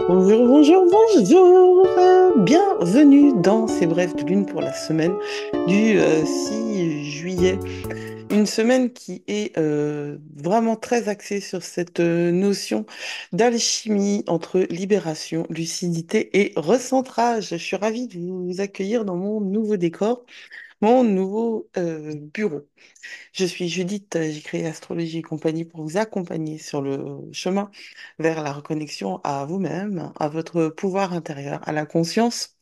Bonjour, bonjour, bonjour. Bienvenue dans ces brèves de lune pour la semaine du 6 juillet. Une semaine qui est vraiment très axée sur cette notion d'alchimie entre libération, lucidité et recentrage. Je suis ravie de vous accueillir dans mon nouveau décor, mon nouveau bureau. Je suis Judith, j'ai créé Astrologie et compagnie pour vous accompagner sur le chemin vers la reconnexion à vous-même, à votre pouvoir intérieur, à la conscience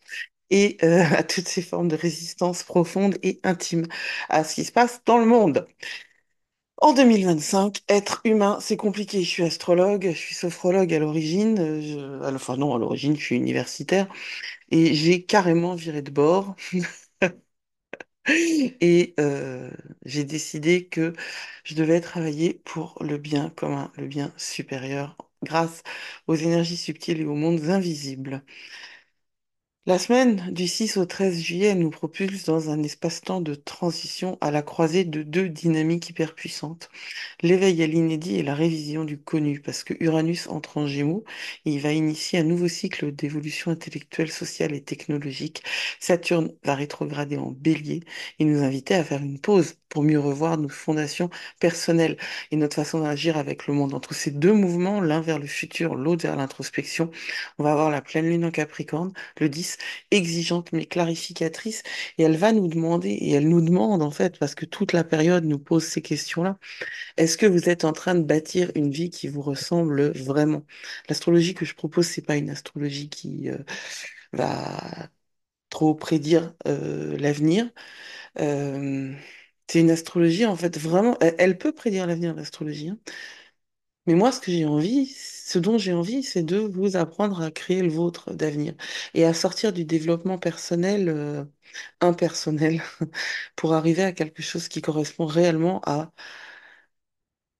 et à toutes ces formes de résistance profonde et intime à ce qui se passe dans le monde. En 2025, être humain, c'est compliqué. Je suis astrologue, je suis sophrologue à l'origine. Enfin non, à l'origine, je suis universitaire et j'ai carrément viré de bord. Et j'ai décidé que je devais travailler pour le bien commun, le bien supérieur, grâce aux énergies subtiles et aux mondes invisibles. La semaine du 6 au 13 juillet, elle nous propulse dans un espace-temps de transition à la croisée de deux dynamiques hyperpuissantes. L'éveil à l'inédit et la révision du connu, parce que Uranus entre en Gémeaux et il va initier un nouveau cycle d'évolution intellectuelle, sociale et technologique. Saturne va rétrograder en Bélier et nous inviter à faire une pause pour mieux revoir nos fondations personnelles et notre façon d'agir avec le monde. Entre ces deux mouvements, l'un vers le futur, l'autre vers l'introspection, on va avoir la pleine lune en Capricorne, le 10, exigeante mais clarificatrice, et elle va nous demander, et elle nous demande en fait, parce que toute la période nous pose ces questions-là, est-ce que vous êtes en train de bâtir une vie qui vous ressemble vraiment? L'astrologie que je propose, c'est pas une astrologie qui va trop prédire l'avenir. Euh, c'est une astrologie, en fait, vraiment, elle peut prédire l'avenir, l'astrologie, hein. Mais moi, ce dont j'ai envie, c'est de vous apprendre à créer le vôtre d'avenir et à sortir du développement personnel, impersonnel, pour arriver à quelque chose qui correspond réellement à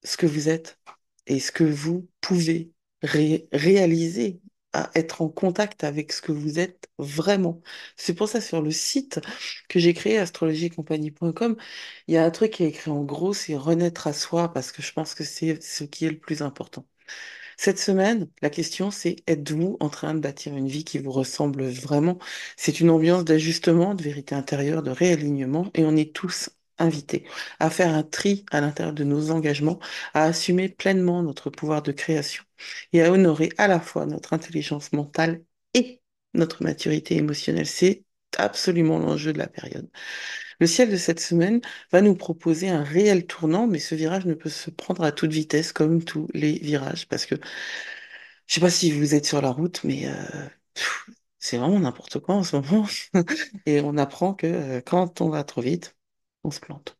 ce que vous êtes et ce que vous pouvez réaliser, à être en contact avec ce que vous êtes vraiment. C'est pour ça, sur le site que j'ai créé, astrologiecompagnie.com, il y a un truc qui est écrit en gros, c'est renaître à soi, parce que je pense que c'est ce qui est le plus important. Cette semaine, la question c'est, êtes-vous en train de bâtir une vie qui vous ressemble vraiment? C'est une ambiance d'ajustement, de vérité intérieure, de réalignement, et on est tous invités à faire un tri à l'intérieur de nos engagements, à assumer pleinement notre pouvoir de création et à honorer à la fois notre intelligence mentale et notre maturité émotionnelle. C'est absolument l'enjeu de la période. Le ciel de cette semaine va nous proposer un réel tournant, mais ce virage ne peut se prendre à toute vitesse comme tous les virages, parce que je sais pas si vous êtes sur la route, mais c'est vraiment n'importe quoi en ce moment. Et on apprend que quand on va trop vite, on se plante.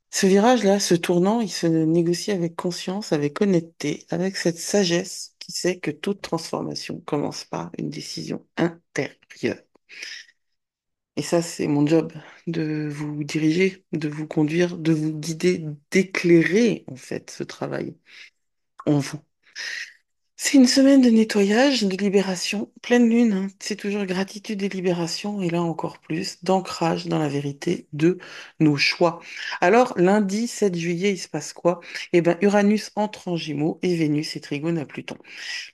Ce virage-là, ce tournant, il se négocie avec conscience, avec honnêteté, avec cette sagesse qui sait que toute transformation commence par une décision intérieure. Et ça, c'est mon job, de vous diriger, de vous conduire, de vous guider, d'éclairer en fait ce travail en vous. C'est une semaine de nettoyage, de libération, pleine lune, hein. C'est toujours gratitude et libération, et là encore plus, d'ancrage dans la vérité de nos choix. Alors, lundi 7 juillet, il se passe quoi? Eh bien, Uranus entre en Gémeaux et Vénus est trigone à Pluton.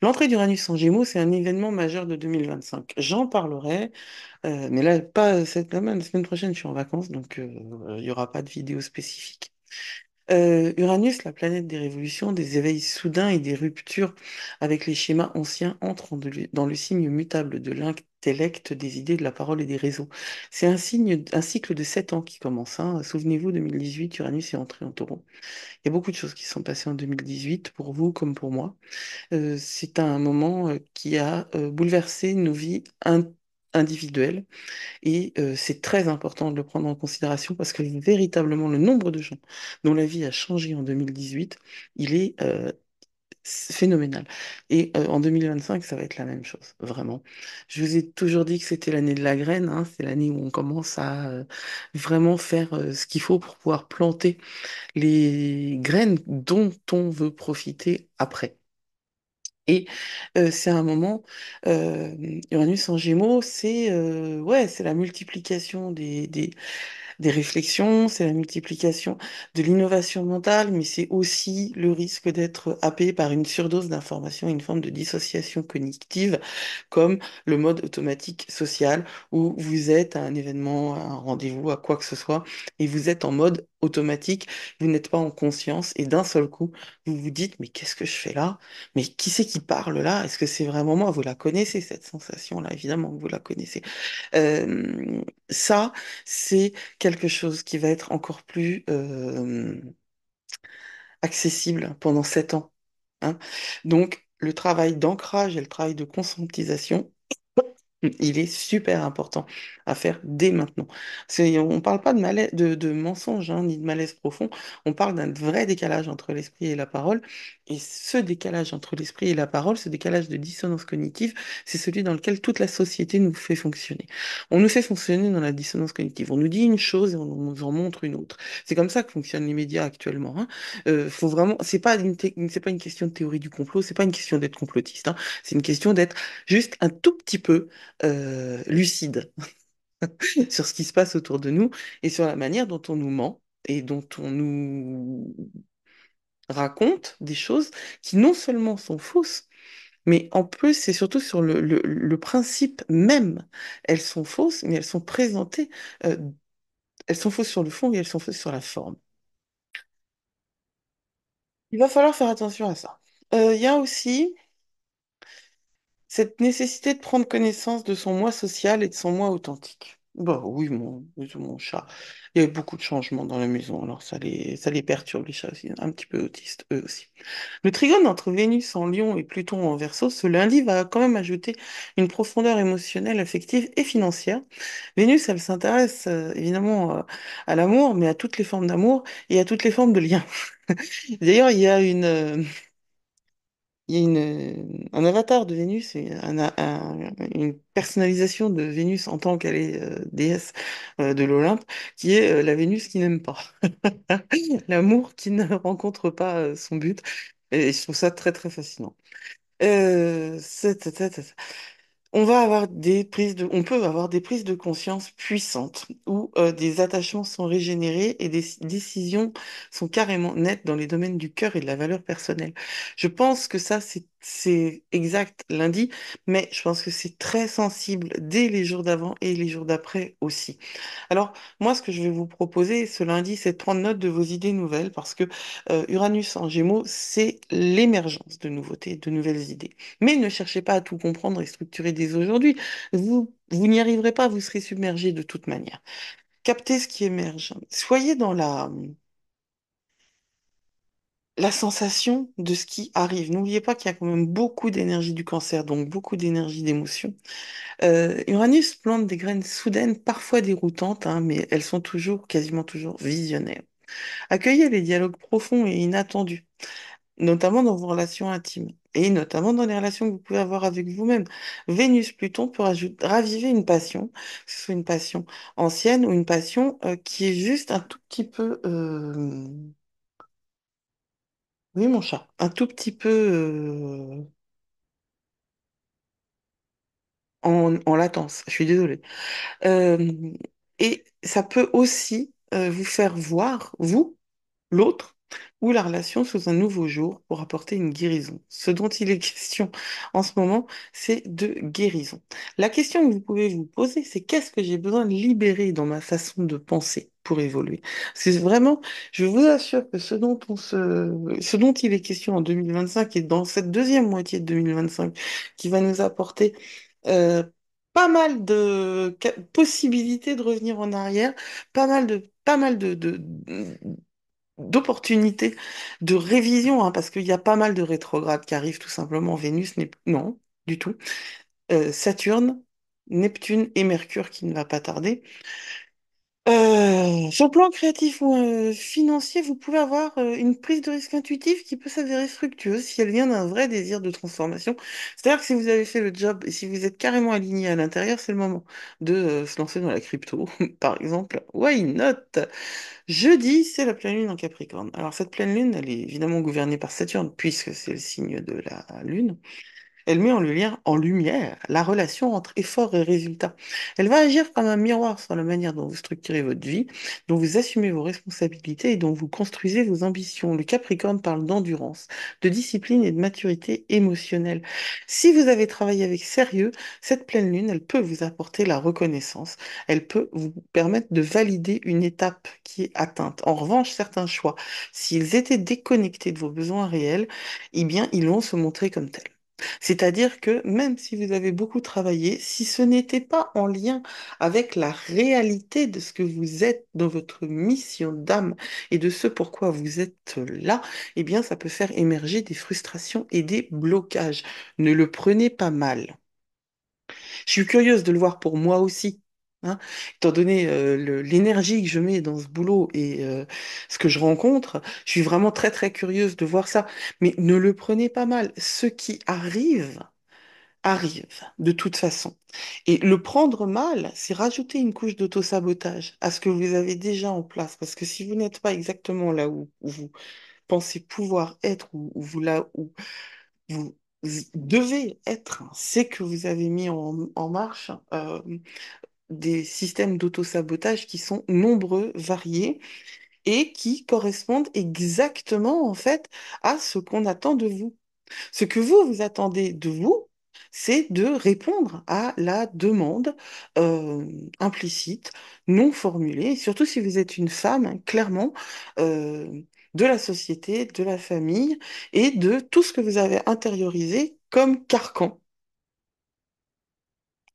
L'entrée d'Uranus en Gémeaux, c'est un événement majeur de 2025. J'en parlerai, mais là, pas cette semaine, la semaine prochaine, je suis en vacances, donc il n'y aura pas de vidéo spécifique. Uranus, la planète des révolutions, des éveils soudains et des ruptures avec les schémas anciens, entre dans le signe mutable de l'intellect, des idées, de la parole et des réseaux. C'est un cycle de 7 ans qui commence, hein. Souvenez-vous, 2018, Uranus est entré en Taureau. Il y a beaucoup de choses qui sont passées en 2018, pour vous comme pour moi. C'est un moment qui a bouleversé nos vies individuelles, et c'est très important de le prendre en considération, parce que véritablement le nombre de gens dont la vie a changé en 2018, il est phénoménal. Et en 2025, ça va être la même chose, vraiment. Je vous ai toujours dit que c'était l'année de la graine, hein. C'est l'année où on commence à vraiment faire ce qu'il faut pour pouvoir planter les graines dont on veut profiter après. Et c'est un moment, Uranus en Gémeaux, c'est ouais, c'est la multiplication des réflexions, c'est la multiplication de l'innovation mentale, mais c'est aussi le risque d'être happé par une surdose d'informations, une forme de dissociation cognitive, comme le mode automatique social, où vous êtes à un événement, à un rendez-vous, à quoi que ce soit, et vous êtes en mode automatique, vous n'êtes pas en conscience, et d'un seul coup, vous vous dites, mais qu'est-ce que je fais là? Mais qui c'est qui parle là? Est-ce que c'est vraiment moi? Vous la connaissez, cette sensation-là, évidemment, que vous la connaissez. Euh, Ça, c'est quelque chose qui va être encore plus accessible pendant 7 ans, hein. Donc, le travail d'ancrage et le travail de conscientisation, il est super important à faire dès maintenant. On ne parle pas de malaise, de mensonge, hein, ni de malaise profond. On parle d'un vrai décalage entre l'esprit et la parole. Et ce décalage entre l'esprit et la parole, ce décalage de dissonance cognitive, c'est celui dans lequel toute la société nous fait fonctionner. On nous fait fonctionner dans la dissonance cognitive. On nous dit une chose et on nous en montre une autre. C'est comme ça que fonctionnent les médias actuellement, hein. Faut vraiment, c'est pas une question de théorie du complot, c'est pas une question d'être complotiste, hein. C'est une question d'être juste un tout petit peu lucide sur ce qui se passe autour de nous et sur la manière dont on nous ment et dont on nous raconte des choses qui non seulement sont fausses, mais en plus, c'est surtout sur le principe même. Elles sont fausses, mais elles sont présentées, euh, elles sont fausses sur le fond et elles sont fausses sur la forme. Il va falloir faire attention à ça. Il y a aussi cette nécessité de prendre connaissance de son moi social et de son moi authentique. Bah oui, mon chat. Il y a eu beaucoup de changements dans la maison, alors ça les perturbe, les chats aussi, un petit peu autistes, eux aussi. Le trigone entre Vénus en Lion et Pluton en Verseau, ce lundi va quand même ajouter une profondeur émotionnelle, affective et financière. Vénus, elle s'intéresse évidemment à l'amour, mais à toutes les formes d'amour et à toutes les formes de liens. D'ailleurs, il y a un avatar de Vénus, et une personnalisation de Vénus en tant qu'elle est déesse de l'Olympe, qui est la Vénus qui n'aime pas. L'amour qui ne rencontre pas son but. Et je trouve ça très très fascinant. On peut avoir des prises de conscience puissantes où des attachements sont régénérés et des décisions sont carrément nettes dans les domaines du cœur et de la valeur personnelle. Je pense que ça, c'est exact lundi, mais je pense que c'est très sensible dès les jours d'avant et les jours d'après aussi. Alors, moi, ce que je vais vous proposer ce lundi, c'est de prendre note de vos idées nouvelles parce que Uranus en Gémeaux, c'est l'émergence de nouveautés, de nouvelles idées. Mais ne cherchez pas à tout comprendre et structurer dès aujourd'hui. Vous n'y arriverez pas, vous serez submergé de toute manière. Captez ce qui émerge. Soyez dans la sensation de ce qui arrive. N'oubliez pas qu'il y a quand même beaucoup d'énergie du cancer, donc beaucoup d'énergie d'émotion. Uranus plante des graines soudaines, parfois déroutantes, hein, mais elles sont toujours, quasiment toujours visionnaires. Accueillez les dialogues profonds et inattendus, notamment dans vos relations intimes, et notamment dans les relations que vous pouvez avoir avec vous-même. Vénus-Pluton peut raviver une passion, que ce soit une passion ancienne ou une passion qui est juste un tout petit peu... Oui, mon chat, un tout petit peu en latence, je suis désolée. Euh, et ça peut aussi vous faire voir, vous, l'autre, ou la relation sous un nouveau jour pour apporter une guérison. Ce dont il est question en ce moment, c'est de guérison. La question que vous pouvez vous poser, c'est qu'est-ce que j'ai besoin de libérer dans ma façon de penser pour évoluer? C'est vraiment, je vous assure que ce dont il est question en 2025 et dans cette deuxième moitié de 2025 qui va nous apporter euh, pas mal de possibilités de revenir en arrière, d'opportunités de révision, hein, parce qu'il y a pas mal de rétrogrades qui arrivent tout simplement. Vénus n'est... Non, du tout. Saturne, Neptune et Mercure qui ne va pas tarder. Sur le plan créatif ou financier, vous pouvez avoir une prise de risque intuitive qui peut s'avérer fructueuse si elle vient d'un vrai désir de transformation. C'est-à-dire que si vous avez fait le job et si vous êtes carrément aligné à l'intérieur, c'est le moment de se lancer dans la crypto, par exemple. Why not? Jeudi, c'est la pleine lune en Capricorne. Alors cette pleine lune, elle est évidemment gouvernée par Saturne, puisque c'est le signe de la lune. Elle met en lumière la relation entre effort et résultat. Elle va agir comme un miroir sur la manière dont vous structurez votre vie, dont vous assumez vos responsabilités et dont vous construisez vos ambitions. Le Capricorne parle d'endurance, de discipline et de maturité émotionnelle. Si vous avez travaillé avec sérieux, cette pleine lune, elle peut vous apporter la reconnaissance. Elle peut vous permettre de valider une étape qui est atteinte. En revanche, certains choix, s'ils étaient déconnectés de vos besoins réels, eh bien, ils vont se montrer comme tels. C'est-à-dire que même si vous avez beaucoup travaillé, si ce n'était pas en lien avec la réalité de ce que vous êtes dans votre mission d'âme et de ce pourquoi vous êtes là, eh bien, ça peut faire émerger des frustrations et des blocages. Ne le prenez pas mal. Je suis curieuse de le voir pour moi aussi. Hein, étant donné l'énergie que je mets dans ce boulot et ce que je rencontre, je suis vraiment très très curieuse de voir ça. Mais ne le prenez pas mal. Ce qui arrive de toute façon. Et le prendre mal, c'est rajouter une couche d'auto-sabotage à ce que vous avez déjà en place. Parce que si vous n'êtes pas exactement là où vous pensez pouvoir être, ou vous là où vous devez être, c'est que vous avez mis en marche des systèmes d'auto-sabotage qui sont nombreux, variés et qui correspondent exactement en fait à ce qu'on attend de vous. Ce que vous, vous attendez de vous, c'est de répondre à la demande euh, implicite, non formulée, et surtout si vous êtes une femme, hein, clairement, de la société, de la famille et de tout ce que vous avez intériorisé comme carcan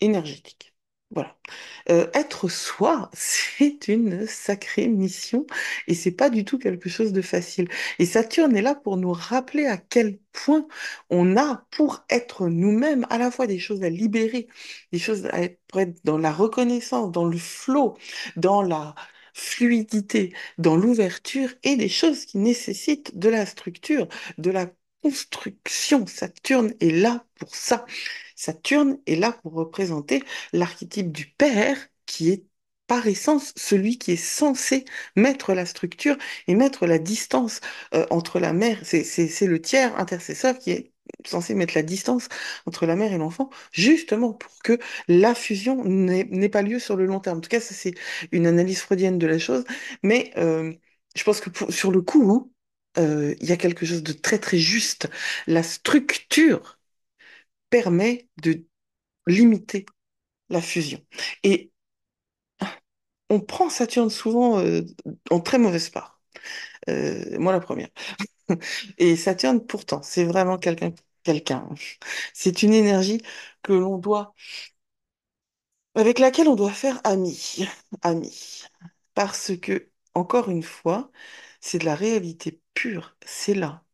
énergétique. Voilà. Être soi, c'est une sacrée mission et c'est pas du tout quelque chose de facile. Et Saturne est là pour nous rappeler à quel point on a pour être nous-mêmes à la fois des choses à libérer, des choses pour être dans la reconnaissance, dans le flow, dans la fluidité, dans l'ouverture et des choses qui nécessitent de la structure, de la construction. Saturne est là pour ça. Saturne est là pour représenter l'archétype du père qui est par essence celui qui est censé mettre la structure et mettre la distance entre la mère. C'est le tiers intercesseur qui est censé mettre la distance entre la mère et l'enfant, justement pour que la fusion n'ait pas lieu sur le long terme. En tout cas, ça c'est une analyse freudienne de la chose, mais je pense que sur le coup, il y a quelque chose de très très juste. La structure permet de limiter la fusion. Et on prend Saturne souvent en très mauvaise part. Moi, la première. Et Saturne, pourtant, c'est vraiment quelqu'un. C'est une énergie que l'on doit, avec laquelle on doit faire ami. Ami. Parce que, encore une fois, c'est de la réalité pure. C'est là.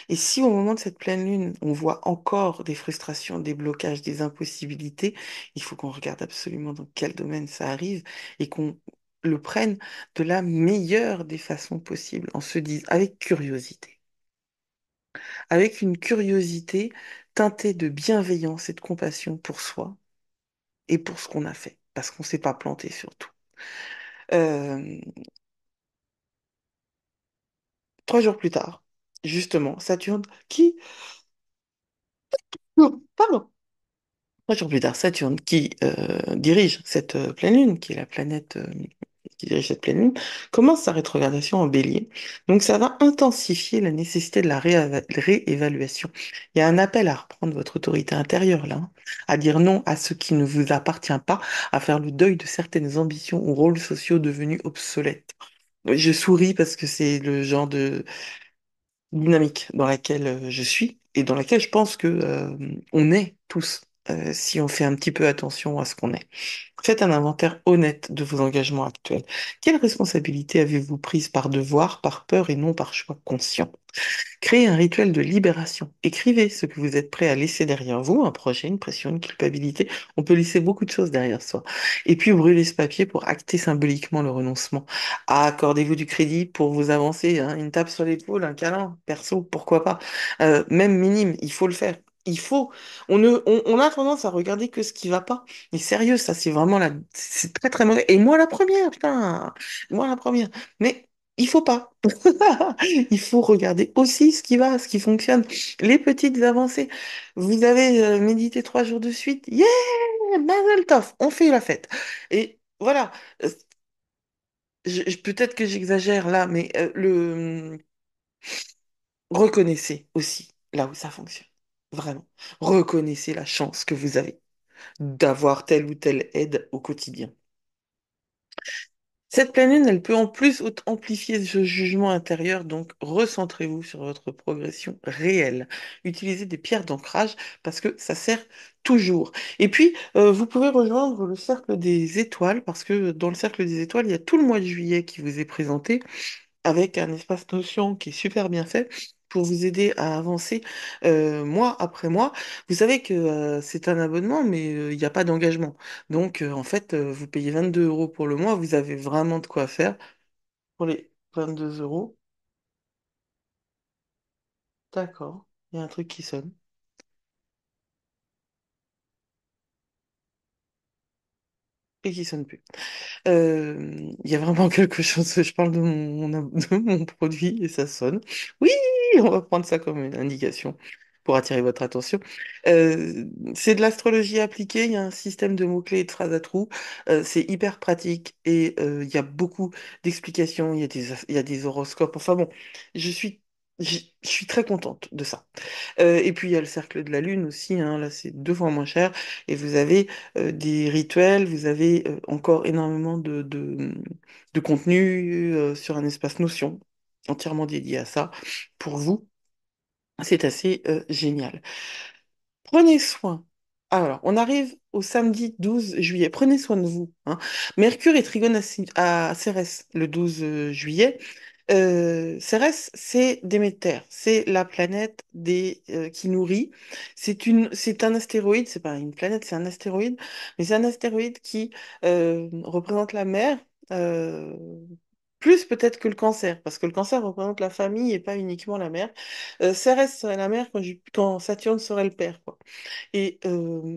Et si au moment de cette pleine lune, on voit encore des frustrations, des blocages, des impossibilités, il faut qu'on regarde absolument dans quel domaine ça arrive et qu'on le prenne de la meilleure des façons possibles, en se disant avec curiosité, avec une curiosité teintée de bienveillance et de compassion pour soi et pour ce qu'on a fait, parce qu'on ne s'est pas planté surtout. Euh, 3 jours plus tard, justement, Saturne, qui... Non, pardon. 3 jours plus tard, Saturne, qui dirige cette pleine lune, qui est la planète qui dirige cette pleine lune, commence sa rétrogradation en bélier. Donc ça va intensifier la nécessité de la réévaluation. Il y a un appel à reprendre votre autorité intérieure, là, hein, à dire non à ce qui ne vous appartient pas, à faire le deuil de certaines ambitions ou rôles sociaux devenus obsolètes. Je souris parce que c'est le genre de dynamique dans laquelle je suis et dans laquelle je pense que on est tous si on fait un petit peu attention à ce qu'on est. Faites un inventaire honnête de vos engagements actuels. Quelles responsabilités avez-vous prises par devoir, par peur et non par choix conscient? Créez un rituel de libération. Écrivez ce que vous êtes prêt à laisser derrière vous, un projet, une pression, une culpabilité. On peut laisser beaucoup de choses derrière soi. Et puis brûlez ce papier pour acter symboliquement le renoncement. Accordez-vous du crédit pour vous avancer, hein, une tape sur l'épaule, un câlin, perso, pourquoi pas. Même minime, il faut le faire. Il faut. On a tendance à regarder que ce qui va pas. Mais sérieux, ça c'est vraiment c'est très très mauvais. Et moi la première, putain, moi la première. Mais Il faut pas. Il faut regarder aussi ce qui va, ce qui fonctionne, les petites avancées. Vous avez médité 3 jours de suite. Yeah, Mazel Tov, on fait la fête. Et voilà. Euh, Peut-être que j'exagère là, mais reconnaissez aussi là où ça fonctionne. Vraiment. Reconnaissez la chance que vous avez d'avoir telle ou telle aide au quotidien. Cette pleine lune, elle peut en plus amplifier ce jugement intérieur, donc recentrez-vous sur votre progression réelle. Utilisez des pierres d'ancrage parce que ça sert toujours. Et puis, vous pouvez rejoindre le cercle des étoiles parce que dans le cercle des étoiles, il y a tout le mois de juillet qui vous est présenté avec un espace Notion qui est super bien fait pour vous aider à avancer mois après mois. Vous savez que c'est un abonnement, mais il n'y a pas d'engagement. Donc, en fait, vous payez 22 euros pour le mois, vous avez vraiment de quoi faire pour les 22 euros. D'accord, il y a un truc qui sonne et qui sonne plus. Il y a vraiment quelque chose, je parle de mon produit et ça sonne. Oui, on va prendre ça comme une indication pour attirer votre attention. Euh, c'est de l'astrologie appliquée, il y a un système de mots-clés et de phrases à trous. C'est hyper pratique et il y a beaucoup d'explications, il y a des horoscopes. Enfin bon, je suis, je suis très contente de ça. Et puis il y a le cercle de la lune aussi, hein, là c'est 2 fois moins cher. Et vous avez des rituels, vous avez encore énormément de contenu sur un espace Notion entièrement dédié à ça. Pour vous, c'est assez génial. Prenez soin. Alors, on arrive au samedi 12 juillet. Prenez soin de vous, hein. Mercure est trigone à Cérès le 12 juillet. Cérès, c'est Déméter, c'est la planète qui nourrit. C'est un astéroïde, c'est pas une planète, c'est un astéroïde, mais c'est un astéroïde qui représente la mer, euh, plus peut-être que le cancer, parce que le cancer représente la famille et pas uniquement la mère. Cérès serait la mère quand Saturne serait le père, quoi. Et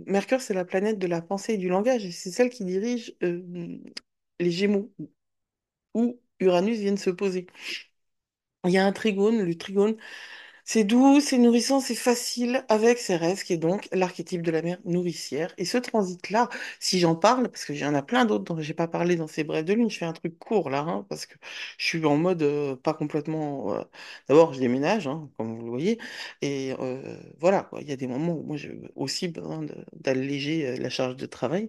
Mercure, c'est la planète de la pensée et du langage, et c'est celle qui dirige les Gémeaux, où Uranus vient de se poser. Il y a un trigone, le trigone, c'est doux, c'est nourrissant, c'est facile avec Cérès, qui est donc l'archétype de la mère nourricière. Et ce transit-là, si j'en parle, parce qu'il y en a plein d'autres dont j'ai pas parlé dans ces brèves de lune, je fais un truc court là, hein, parce que je suis en mode pas complètement. D'abord, je déménage, hein, comme vous le voyez, et voilà, quoi. Il y a des moments où moi j'ai aussi besoin d'alléger la charge de travail.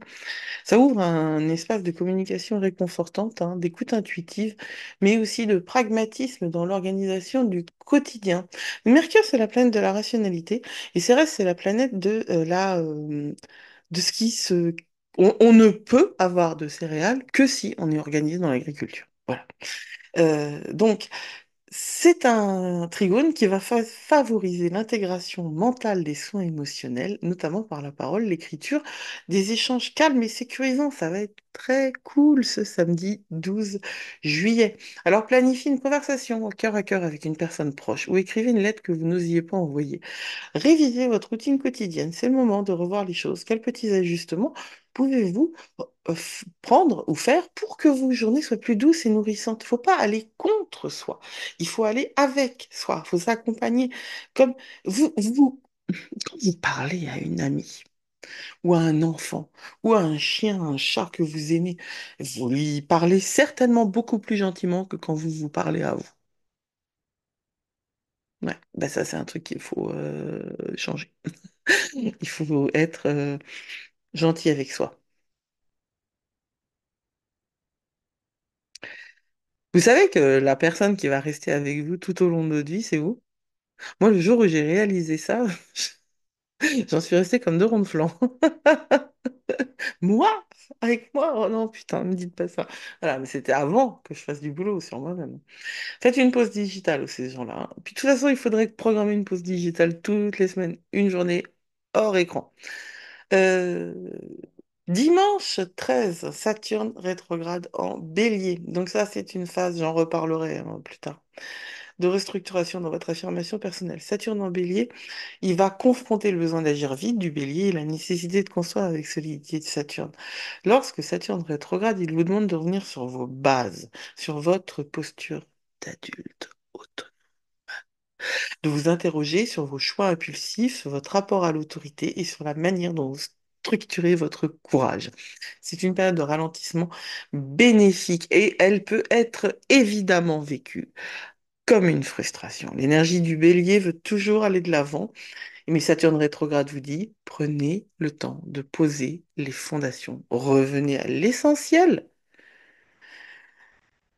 Ça ouvre un espace de communication réconfortante, hein, d'écoute intuitive, mais aussi de pragmatisme dans l'organisation du quotidien. Mercure, c'est la planète de la rationalité, et Cérès, c'est la planète de ce qui se... On ne peut avoir de céréales que si on est organisé dans l'agriculture. Voilà. Donc, c'est un trigone qui va favoriser l'intégration mentale des soins émotionnels, notamment par la parole, l'écriture, des échanges calmes et sécurisants. Ça va être très cool ce samedi 12 juillet. Alors planifiez une conversation cœur à cœur avec une personne proche ou écrivez une lettre que vous n'osiez pas envoyer. Révisez votre routine quotidienne. C'est le moment de revoir les choses. Quels petits ajustements pouvez-vous prendre ou faire pour que vos journées soient plus douces et nourrissantes? Il ne faut pas aller contre soi. Il faut aller avec soi. Il faut s'accompagner. Comme quand vous parlez à une amie ou à un enfant ou à un chien, un chat que vous aimez, vous lui parlez certainement beaucoup plus gentiment que quand vous vous parlez à vous. Ouais, bah ça c'est un truc qu'il faut changer. Il faut être gentil avec soi. Vous savez que la personne qui va rester avec vous tout au long de votre vie, c'est vous? Moi, le jour où j'ai réalisé ça, j'en suis restée comme deux ronds de flanc. Moi? Avec moi? Oh non, putain, ne me dites pas ça. Voilà, mais c'était avant que je fasse du boulot sur moi-même. Faites une pause digitale, ces gens-là, hein. Puis de toute façon, il faudrait programmer une pause digitale toutes les semaines, une journée hors écran. Euh, Dimanche 13, Saturne rétrograde en Bélier. Donc ça, c'est une phase, j'en reparlerai plus tard, de restructuration dans votre affirmation personnelle. Saturne en Bélier, il va confronter le besoin d'agir vite du Bélier et la nécessité de construire avec solidité de Saturne. Lorsque Saturne rétrograde, il vous demande de revenir sur vos bases, sur votre posture d'adulte autonome. De vous interroger sur vos choix impulsifs, sur votre rapport à l'autorité et sur la manière dont vous structurez votre courage. C'est une période de ralentissement bénéfique et elle peut être évidemment vécue comme une frustration. L'énergie du bélier veut toujours aller de l'avant, mais Saturne rétrograde vous dit, prenez le temps de poser les fondations. Revenez à l'essentiel.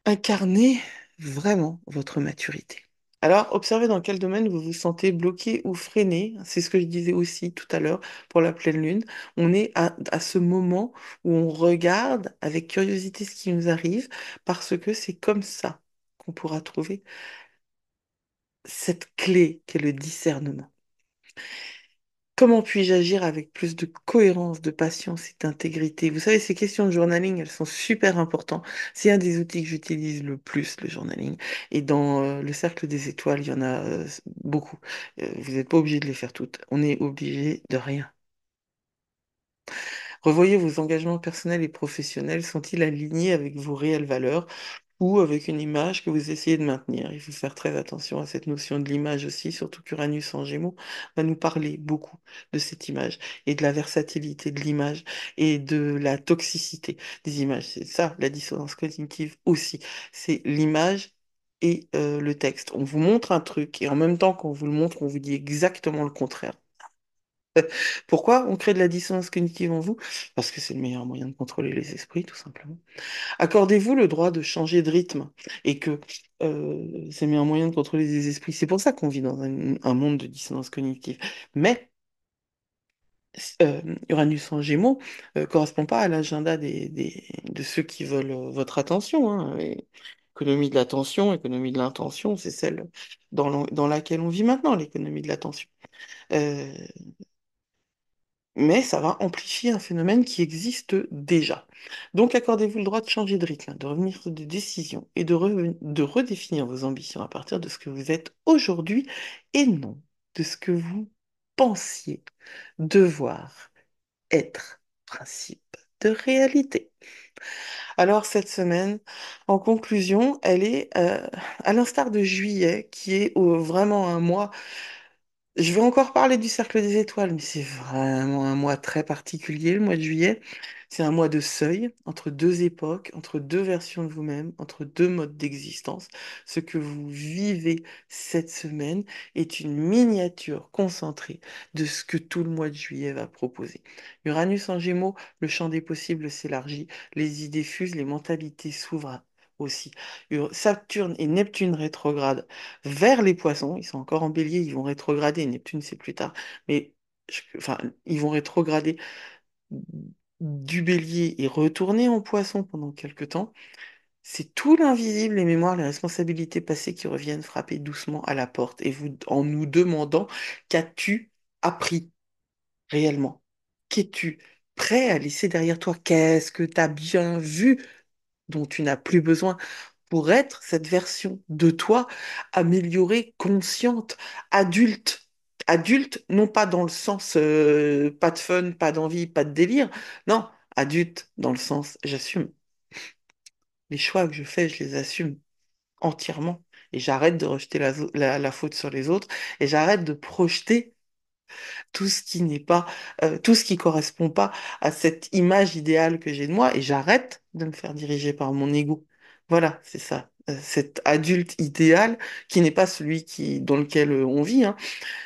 Incarnez vraiment votre maturité. Alors, observez dans quel domaine vous vous sentez bloqué ou freiné. C'est ce que je disais aussi tout à l'heure pour la pleine lune. On est à ce moment où on regarde avec curiosité ce qui nous arrive parce que c'est comme ça qu'on pourra trouver cette clé qu'est le discernement. Comment puis-je agir avec plus de cohérence, de patience et d'intégrité? Vous savez, ces questions de journaling, elles sont super importantes. C'est un des outils que j'utilise le plus, le journaling. Et dans le cercle des étoiles, il y en a beaucoup. Vous n'êtes pas obligé de les faire toutes. On est obligé de rien. Revoyez vos engagements personnels et professionnels. Sont-ils alignés avec vos réelles valeurs ou avec une image que vous essayez de maintenir? Il faut faire très attention à cette notion de l'image aussi, surtout qu'Uranus en Gémeaux va nous parler beaucoup de cette image et de la versatilité de l'image et de la toxicité des images. C'est ça, la dissonance cognitive aussi. C'est l'image et le texte. On vous montre un truc et en même temps qu'on vous le montre, on vous dit exactement le contraire. Pourquoi on crée de la dissonance cognitive en vous? Parce que c'est le meilleur moyen de contrôler les esprits, tout simplement. Accordez-vous le droit de changer de rythme et que c'est le meilleur moyen de contrôler les esprits. C'est pour ça qu'on vit dans un monde de dissonance cognitive. Mais Uranus en Gémeaux correspond pas à l'agenda de ceux qui veulent votre attention, hein. Économie de l'attention, économie de l'intention, c'est celle dans laquelle on vit maintenant, l'économie de l'attention. Euh, mais ça va amplifier un phénomène qui existe déjà. Donc accordez-vous le droit de changer de rythme, de revenir sur des décisions et de redéfinir vos ambitions à partir de ce que vous êtes aujourd'hui et non de ce que vous pensiez devoir être. Principe de réalité. Alors cette semaine, en conclusion, elle est à l'instar de juillet, qui est vraiment un mois. Je vais encore parler du cercle des étoiles, mais c'est vraiment un mois très particulier, le mois de juillet. C'est un mois de seuil entre deux époques, entre deux versions de vous-même, entre deux modes d'existence. Ce que vous vivez cette semaine est une miniature concentrée de ce que tout le mois de juillet va proposer. Uranus en Gémeaux, le champ des possibles s'élargit, les idées fusent, les mentalités s'ouvrent aussi. Saturne et Neptune rétrograde vers les poissons. Ils sont encore en bélier, ils vont rétrograder. Neptune, c'est plus tard. Mais enfin, ils vont rétrograder du bélier et retourner en poisson pendant quelques temps. C'est tout l'invisible, les mémoires, les responsabilités passées qui reviennent frapper doucement à la porte et vous, en nous demandant qu'as-tu appris réellement? Qu'es-tu prêt à laisser derrière toi? Qu'est-ce que tu as bien vu dont tu n'as plus besoin pour être cette version de toi améliorée, consciente, adulte. Adulte, non pas dans le sens pas de fun, pas d'envie, pas de délire. Non, adulte dans le sens j'assume. Les choix que je fais, je les assume entièrement. Et j'arrête de rejeter la faute sur les autres et j'arrête de projeter tout ce qui n'est pas, tout ce qui correspond pas à cette image idéale que j'ai de moi et j'arrête de me faire diriger par mon ego. Voilà, c'est ça. Cet adulte idéal qui n'est pas celui dans lequel on vit, hein.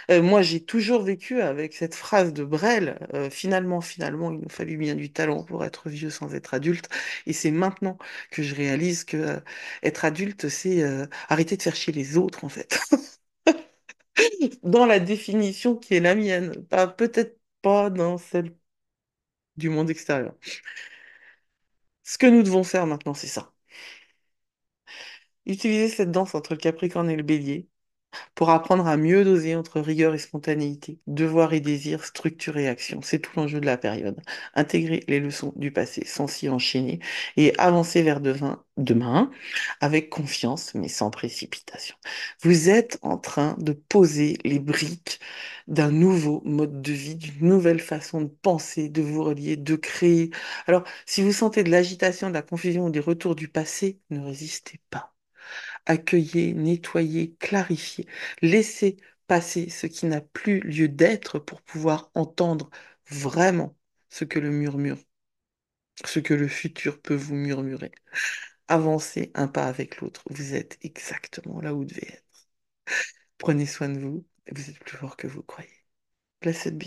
Moi, j'ai toujours vécu avec cette phrase de Brel, finalement, il nous fallut bien du talent pour être vieux sans être adulte. Et c'est maintenant que je réalise que être adulte, c'est arrêter de faire chier les autres, en fait. Dans la définition qui est la mienne, pas peut-être pas dans celle du monde extérieur. Ce que nous devons faire maintenant, c'est ça. Utiliser cette danse entre le Capricorne et le Bélier pour apprendre à mieux doser entre rigueur et spontanéité, devoir et désir, structure et action. C'est tout l'enjeu de la période. Intégrer les leçons du passé sans s'y enchaîner et avancer vers demain avec confiance mais sans précipitation. Vous êtes en train de poser les briques d'un nouveau mode de vie, d'une nouvelle façon de penser, de vous relier, de créer. Alors, si vous sentez de l'agitation, de la confusion ou des retours du passé, ne résistez pas. accueillez, nettoyez, clarifiez. Laissez passer ce qui n'a plus lieu d'être pour pouvoir entendre vraiment ce que le murmure, ce que le futur peut vous murmurer. Avancez un pas avec l'autre. Vous êtes exactement là où vous devez être. Prenez soin de vous. Vous êtes plus fort que vous croyez. Blessed be.